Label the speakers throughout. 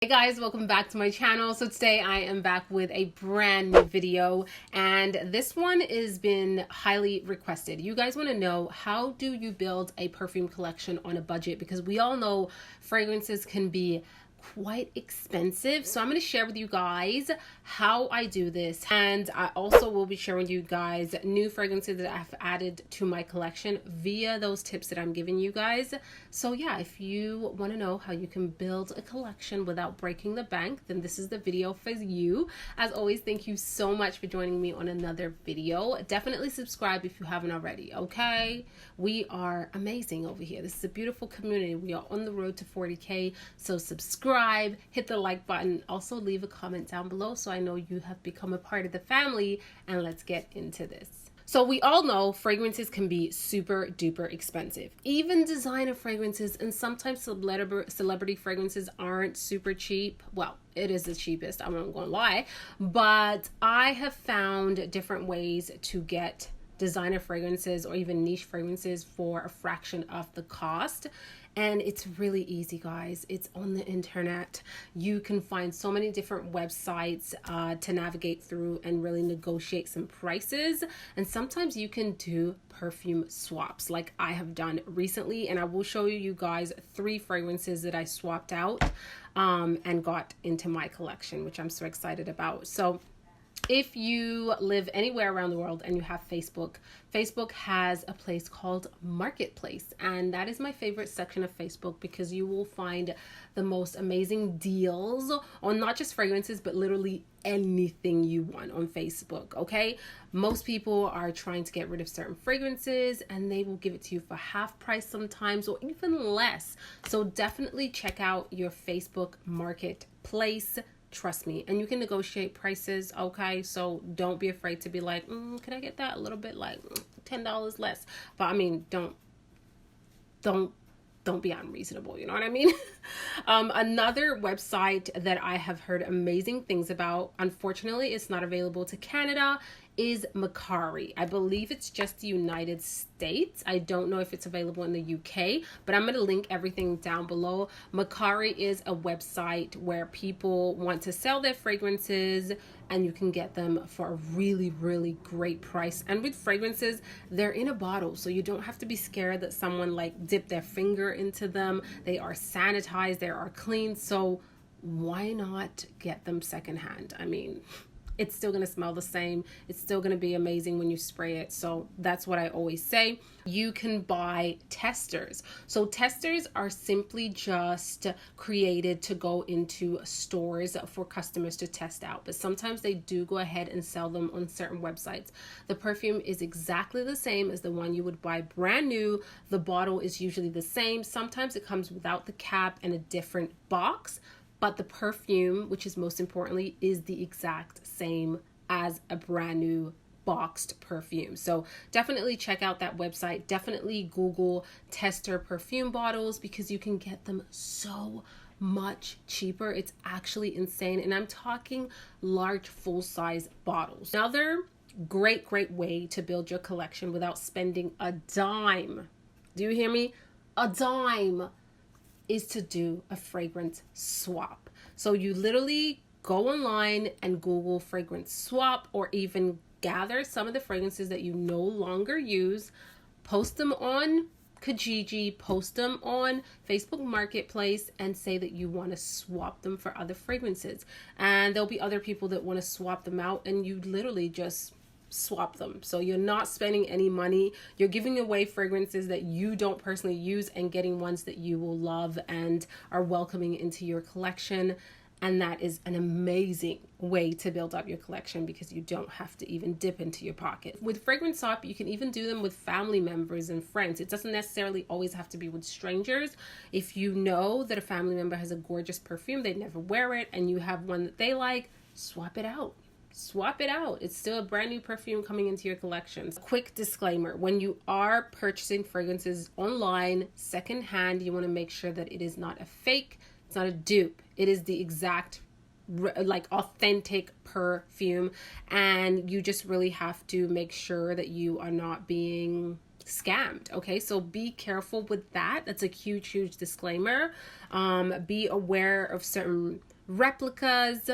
Speaker 1: Hey guys, welcome back to my channel. So today I am back with a brand new video, and this one has been highly requested. You guys want to know, how do you build a perfume collection on a budget? Because we all know fragrances can be quite expensive. So I'm going to share with you guys how I do this, and I also will be sharing with you guys new fragrances that I've added to my collection via those tips that I'm giving you guys. So yeah, if you want to know how you can build a collection without breaking the bank, then this is the video for you. As always, thank you so much for joining me on another video. Definitely subscribe if you haven't already, okay? We are amazing over here. This is a beautiful community. We are on the road to 40K, so subscribe, hit the like button, also leave a comment down below so I know you have become a part of the family, and let's get into this. So we all know fragrances can be super duper expensive. Even designer fragrances and sometimes celebrity fragrances aren't super cheap. Well, it is the cheapest, I'm not gonna lie, but I have found different ways to get designer fragrances or even niche fragrances for a fraction of the cost. And it's really easy, guys. It's on the internet. You can find so many different websites to navigate through and really negotiate some prices. And sometimes you can do perfume swaps like I have done recently. And I will show you guys 3 fragrances that I swapped out and got into my collection, which I'm so excited about. So if you live anywhere around the world and you have Facebook, Facebook has a place called Marketplace, and that is my favorite section of Facebook because you will find the most amazing deals on not just fragrances, but literally anything you want on Facebook, okay? Most people are trying to get rid of certain fragrances and they will give it to you for half price sometimes or even less. So definitely check out your Facebook Marketplace. Trust me, and you can negotiate prices, okay? So don't be afraid to be like, can I get that a little bit, like $10 less? But I mean, don't be unreasonable, you know what I mean? Another website that I have heard amazing things about, unfortunately it's not available to Canada, is Mercier. I believe it's just the United States. I don't know if it's available in the UK, but I'm going to link everything down below. Mercier is a website where people want to sell their fragrances and you can get them for a really, really great price. And with fragrances, they're in a bottle, so you don't have to be scared that someone like dipped their finger into them. They are sanitized, they are clean, so why not get them secondhand? I mean, it's still going to smell the same. It's still going to be amazing when you spray it. So that's what I always say. You can buy testers. So testers are simply just created to go into stores for customers to test out. But sometimes they do go ahead and sell them on certain websites. The perfume is exactly the same as the one you would buy brand new. The bottle is usually the same. Sometimes it comes without the cap and a different box. But the perfume, which is most importantly, is the exact same as a brand new boxed perfume. So definitely check out that website. Definitely Google tester perfume bottles because you can get them so much cheaper. It's actually insane. And I'm talking large full-size bottles. Another great way to build your collection without spending a dime. Do you hear me? A dime. Is to do a fragrance swap. So you literally go online and Google fragrance swap, or even gather some of the fragrances that you no longer use, post them on Kijiji, post them on Facebook Marketplace, and say that you want to swap them for other fragrances. And there'll be other people that want to swap them out, and you literally just swap them. So you're not spending any money. You're giving away fragrances that you don't personally use and getting ones that you will love and are welcoming into your collection. And that is an amazing way to build up your collection because you don't have to even dip into your pocket. With fragrance swap, you can even do them with family members and friends. It doesn't necessarily always have to be with strangers. If you know that a family member has a gorgeous perfume, they never wear it, and you have one that they like, swap it out. Swap it out. It's still a brand new perfume coming into your collections. Quick disclaimer: when you are purchasing fragrances online secondhand, you want to make sure that it is not a fake, it's not a dupe. It is the exact like authentic perfume, and you just really have to make sure that you are not being scammed. Okay, so be careful with that. That's a huge disclaimer. Be aware of certain replicas,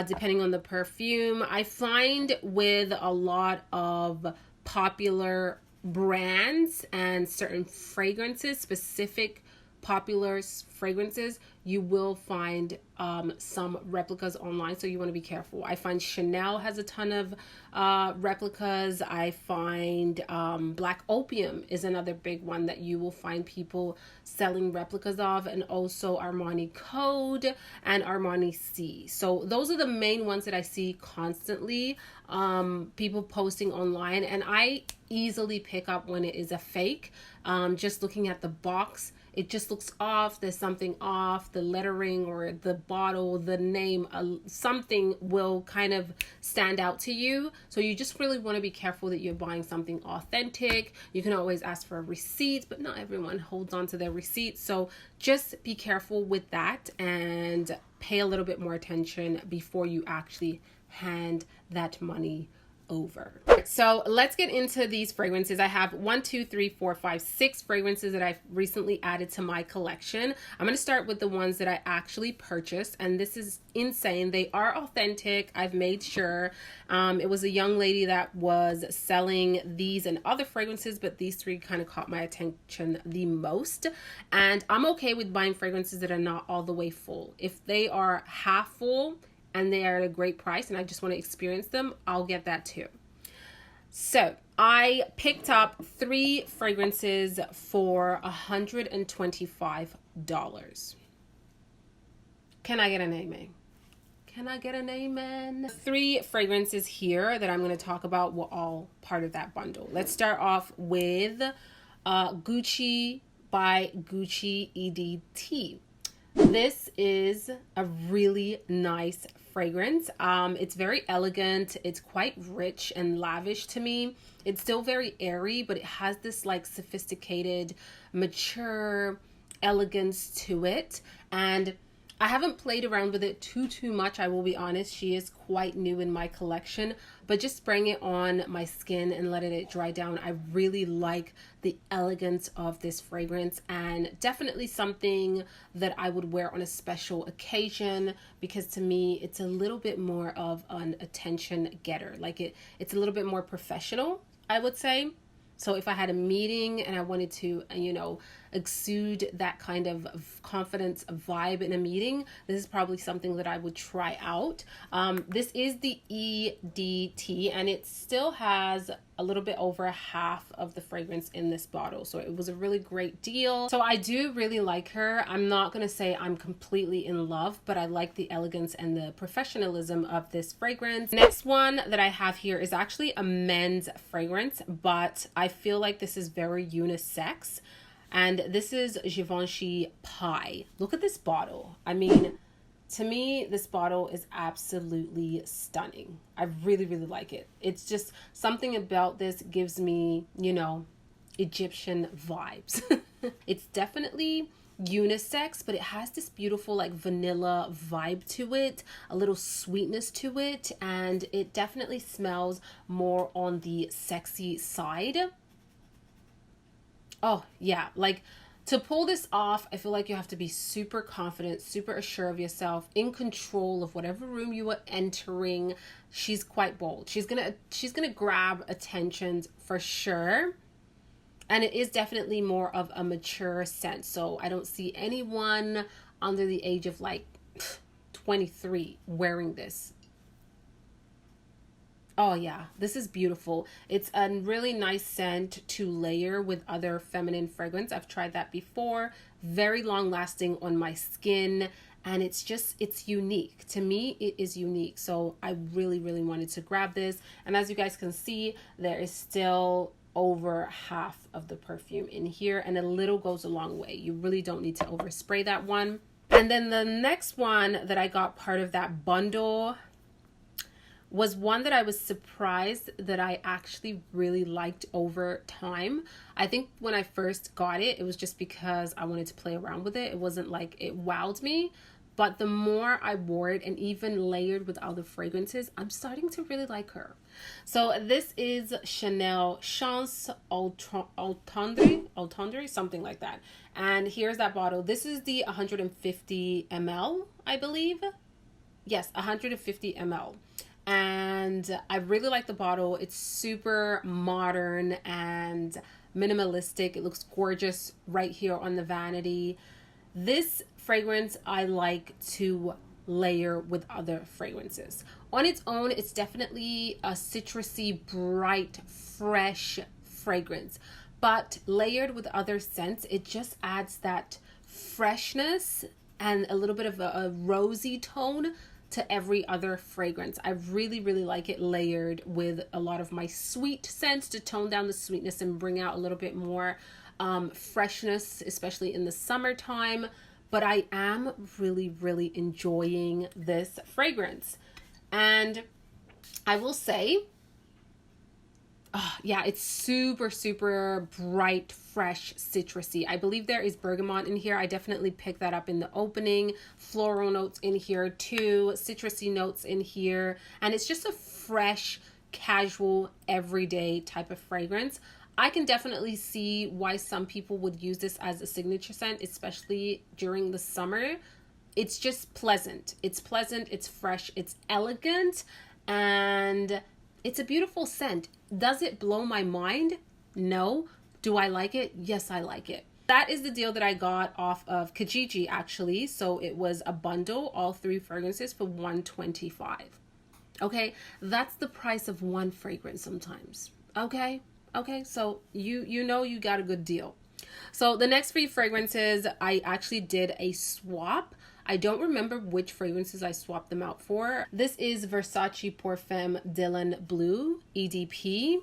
Speaker 1: depending on the perfume. I find with a lot of popular brands and certain fragrances, specific popular fragrances, you will find some replicas online, so you want to be careful. I find Chanel has a ton of replicas. I find Black Opium is another big one that you will find people selling replicas of, and also Armani Code and Armani C. So those are the main ones that I see constantly people posting online, and I easily pick up when it is a fake. Just looking at the box, it just looks off. There's something off. The lettering or the bottle, the name, something will kind of stand out to you. So you just really want to be careful that you're buying something authentic. You can always ask for a receipt, but not everyone holds on to their receipts. So just be careful with that and pay a little bit more attention before you actually hand that money over. So let's get into these fragrances. I have 6 fragrances that I've recently added to my collection. I'm going to start with the ones that I actually purchased, and this is insane. They are authentic. I've made sure. It was a young lady that was selling these and other fragrances, but these 3 kind of caught my attention the most. And I'm okay with buying fragrances that are not all the way full. If they are half full and they are at a great price and I just want to experience them, I'll get that too. So I picked up 3 fragrances for $125. Can I get an amen? Can I get an amen? 3 fragrances here that I'm going to talk about were all part of that bundle. Let's start off with Gucci by Gucci EDT. This is a really nice fragrance. It's very elegant. It's quite rich and lavish to me. It's still very airy, but it has this like sophisticated, mature elegance to it. And I haven't played around with it too much, I will be honest. She is quite new in my collection, but just spraying it on my skin and letting it dry down, I really like the elegance of this fragrance, and definitely something that I would wear on a special occasion, because to me it's a little bit more of an attention getter. Like it's a little bit more professional, I would say. So if I had a meeting and I wanted to, exude that kind of confidence vibe in a meeting, this is probably something that I would try out. This is the EDT, and it still has a little bit over half of the fragrance in this bottle. So it was a really great deal. So I do really like her. I'm not going to say I'm completely in love, but I like the elegance and the professionalism of this fragrance. Next one that I have here is actually a men's fragrance, but I feel like this is very unisex. And this is Givenchy Pie. Look at this bottle. I mean, to me, this bottle is absolutely stunning. I really like it. It's just something about this gives me, Egyptian vibes. It's definitely unisex, but it has this beautiful like vanilla vibe to it, a little sweetness to it, and it definitely smells more on the sexy side. Oh yeah, like to pull this off, I feel like you have to be super confident, super assured of yourself, in control of whatever room you are entering. She's quite bold. She's gonna grab attention for sure. And it is definitely more of a mature scent. So I don't see anyone under the age of like 23 wearing this. Oh yeah, this is beautiful. It's a really nice scent to layer with other feminine fragrance. I've tried that before. Very long lasting on my skin, and it's unique. To me, it is unique. So I really wanted to grab this. And as you guys can see, there is still over half of the perfume in here, and a little goes a long way. You really don't need to overspray that one. And then the next one that I got part of that bundle was one that I was surprised that I actually really liked over time. I think when I first got it, it was just because I wanted to play around with it. It wasn't like it wowed me, but the more I wore it and even layered with other fragrances, I'm starting to really like her. So this is Chanel Chance Au Tendre, something like that. And here's that bottle. This is the 150 ml, I believe. Yes, 150 ml. And I really like the bottle. It's super modern and minimalistic. It looks gorgeous right here on the vanity. This fragrance I like to layer with other fragrances. On its own, it's definitely a citrusy, bright, fresh fragrance. But layered with other scents, it just adds that freshness and a little bit of a rosy tone to every other fragrance. I really, really like it layered with a lot of my sweet scents to tone down the sweetness and bring out a little bit more freshness, especially in the summertime. But I am really, really enjoying this fragrance. And I will say, yeah, it's super, super bright, fresh, citrusy. I believe there is bergamot in here. I definitely picked that up in the opening. Floral notes in here too. Citrusy notes in here. And it's just a fresh, casual, everyday type of fragrance. I can definitely see why some people would use this as a signature scent, especially during the summer. It's just pleasant. It's pleasant, it's fresh, it's elegant, and it's a beautiful scent. Does it blow my mind? No. Do I like it? Yes, I like it. That is the deal that I got off of Kijiji, actually. So it was a bundle, all 3 fragrances for $125. Okay, that's the price of one fragrance sometimes. Okay, so you know you got a good deal. So the next 3 fragrances, I actually did a swap. I don't remember which fragrances I swapped them out for. This is Versace PERFUME Dylan Blue EDP.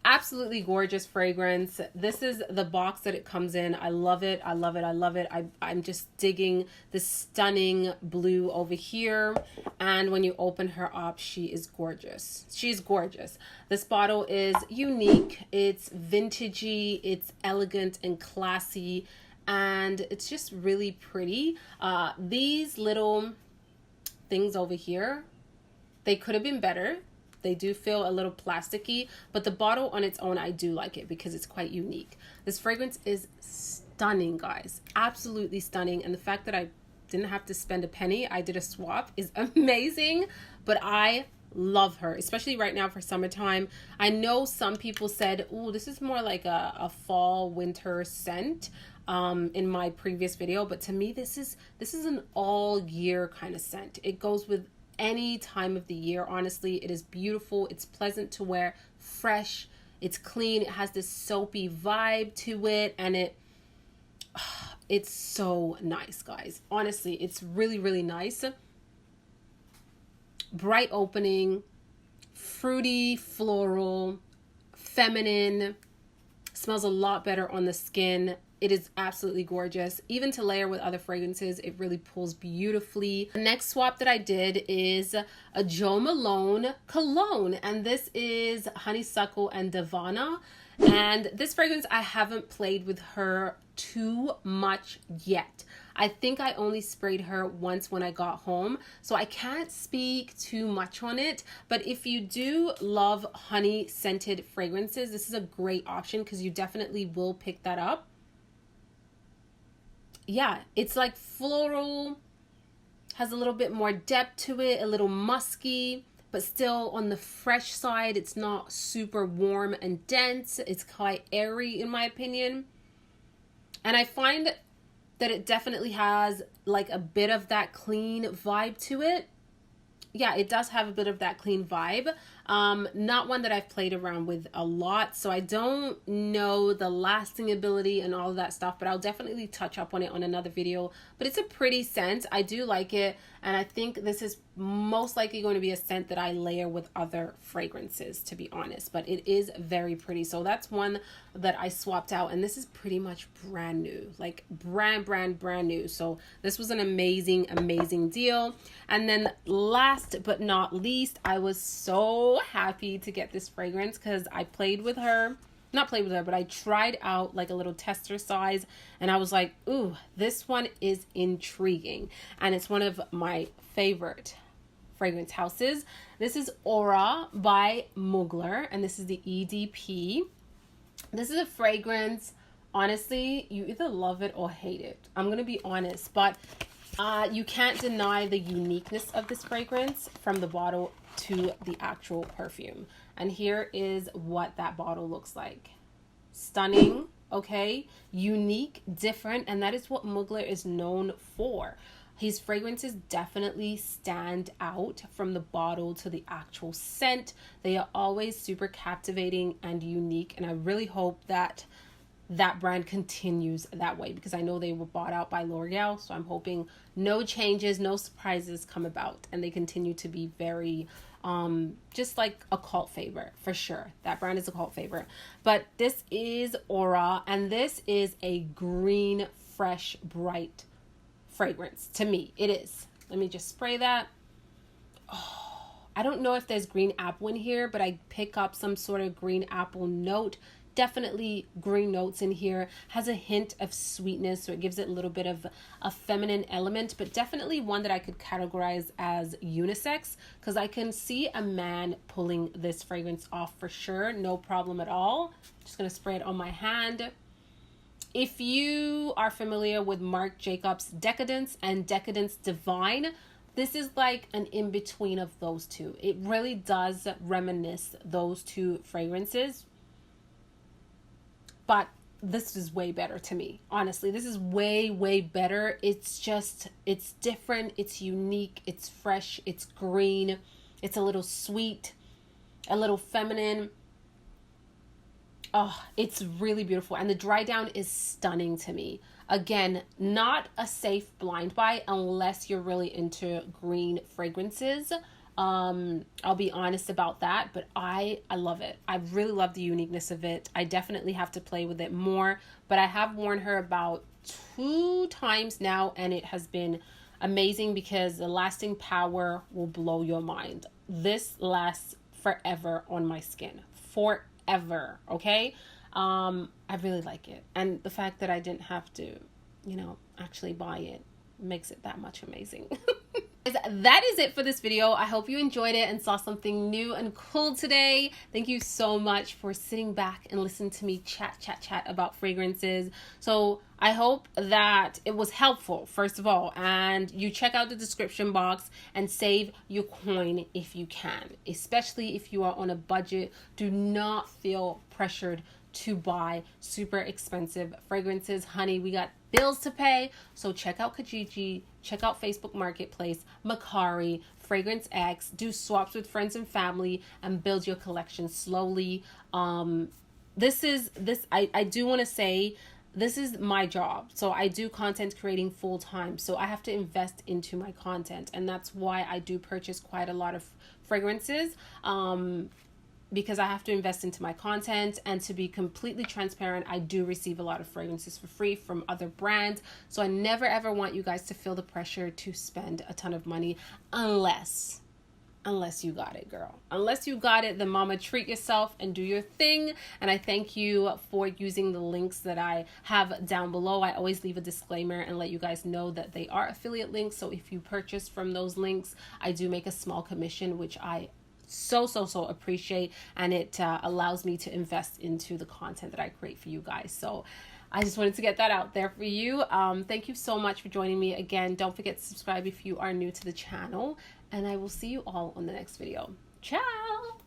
Speaker 1: Absolutely gorgeous fragrance. This is the box that it comes in. I love it. I love it. I love it. I'm just digging the stunning blue over here. And when you open her up, she is gorgeous. She's gorgeous. This bottle is unique. It's vintagey. It's elegant and classy. And it's just really pretty. These little things over here, they could have been better. They do feel a little plasticky, but the bottle on its own, I do like it because it's quite unique. This fragrance is stunning, guys. Absolutely stunning. And the fact that I didn't have to spend a penny, I did a swap, is amazing. But I love her, especially right now for summertime. I know some people said, oh, this is more like a fall winter scent in my previous video, but to me this is an all year kind of scent. It goes with any time of the year. Honestly, it is beautiful. It's pleasant to wear, fresh, it's clean, it has this soapy vibe to it, and it's so nice, guys. Honestly, it's really, really nice. Bright opening, fruity, floral, feminine, smells a lot better on the skin. It is absolutely gorgeous. Even to layer with other fragrances, it really pulls beautifully. The next swap that I did is a Jo Malone cologne, and this is Honeysuckle and Davana. And this fragrance, I haven't played with her too much yet. I think I only sprayed her once when I got home, so I can't speak too much on it. But if you do love honey scented fragrances, this is a great option because you definitely will pick that up. Yeah, it's like floral, has a little bit more depth to it, a little musky, but still on the fresh side. It's not super warm and dense. It's quite airy in my opinion. And I find that it definitely has like a bit of that clean vibe to it. Yeah, it does have a bit of that clean vibe. Not one that I've played around with a lot, so I don't know the lasting ability and all of that stuff, but I'll definitely touch up on it on another video. But it's a pretty scent. I do like it, and I think this is most likely going to be a scent that I layer with other fragrances, to be honest. But it is very pretty. So that's one that I swapped out, and this is pretty much brand new, like brand new. So this was an amazing deal. And then last but not least, I was so happy to get this fragrance because I but I tried out like a little tester size, and I was like, ooh, this one is intriguing, and it's one of my favorite fragrance houses. This is Aura by Mugler, and this is the EDP. This is a fragrance honestly, you either love it or hate it. I'm going to be honest, but you can't deny the uniqueness of this fragrance from the bottle to the actual perfume. And here is what that bottle looks like. Stunning, okay? Unique, different, and that is what Mugler is known for. His fragrances definitely stand out from the bottle to the actual scent. They are always super captivating and unique, and I really hope that that brand continues that way, because I know they were bought out by Loreal, so I'm hoping no changes, no surprises come about, and they continue to be very just like a cult favorite for sure. That brand is a cult favorite. But this is Aura, and this is a green, fresh, bright fragrance. To me, it is. Let me just spray that. Oh, I don't know if there's green apple in here, but I pick up some sort of green apple note. Definitely green notes in here. Has a hint of sweetness, so it gives it a little bit of a feminine element, but definitely one that I could categorize as unisex, because I can see a man pulling this fragrance off for sure. No problem at all. Just gonna spray it on my hand. If you are familiar with Marc Jacobs Decadence and Decadence Divine, this is like an in-between of those two. It really does reminisce those two fragrances. But this is way better to me. Honestly, this is way, way better. It's just, it's different. It's unique. It's fresh. It's green. It's a little sweet, a little feminine. Oh, it's really beautiful. And the dry down is stunning to me. Again, not a safe blind buy unless you're really into green fragrances. I'll be honest about that, but I love it. I really love the uniqueness of it. I definitely have to play with it more, but I have worn her about 2 times now, and it has been amazing because the lasting power will blow your mind. This lasts forever on my skin. Forever, okay? I really like it. And the fact that I didn't have to, actually buy it makes it that much amazing. That is it for this video. I hope you enjoyed it and saw something new and cool today. Thank you so much for sitting back and listening to me chat about fragrances. So I hope that it was helpful, first of all, and you check out the description box and save your coin if you can, especially if you are on a budget. Do not feel pressured to buy super expensive fragrances. Honey, we got bills to pay. So check out Kijiji, check out Facebook Marketplace, Mercari, Fragrance X, do swaps with friends and family, and build your collection slowly. I do want to say, this is my job. So I do content creating full time. So I have to invest into my content. And that's why I do purchase quite a lot of fragrances. Because I have to invest into my content, and to be completely transparent, I do receive a lot of fragrances for free from other brands. So I never ever want you guys to feel the pressure to spend a ton of money unless you got it, girl. Unless you got it, then mama, treat yourself and do your thing. And I thank you for using the links that I have down below. I always leave a disclaimer and let you guys know that they are affiliate links. So if you purchase from those links, I do make a small commission, which I so appreciate, and it allows me to invest into the content that I create for you guys. So I just wanted to get that out there for you. Thank you so much for joining me again. Don't forget to subscribe if you are new to the channel, and I will see you all on the next video. Ciao.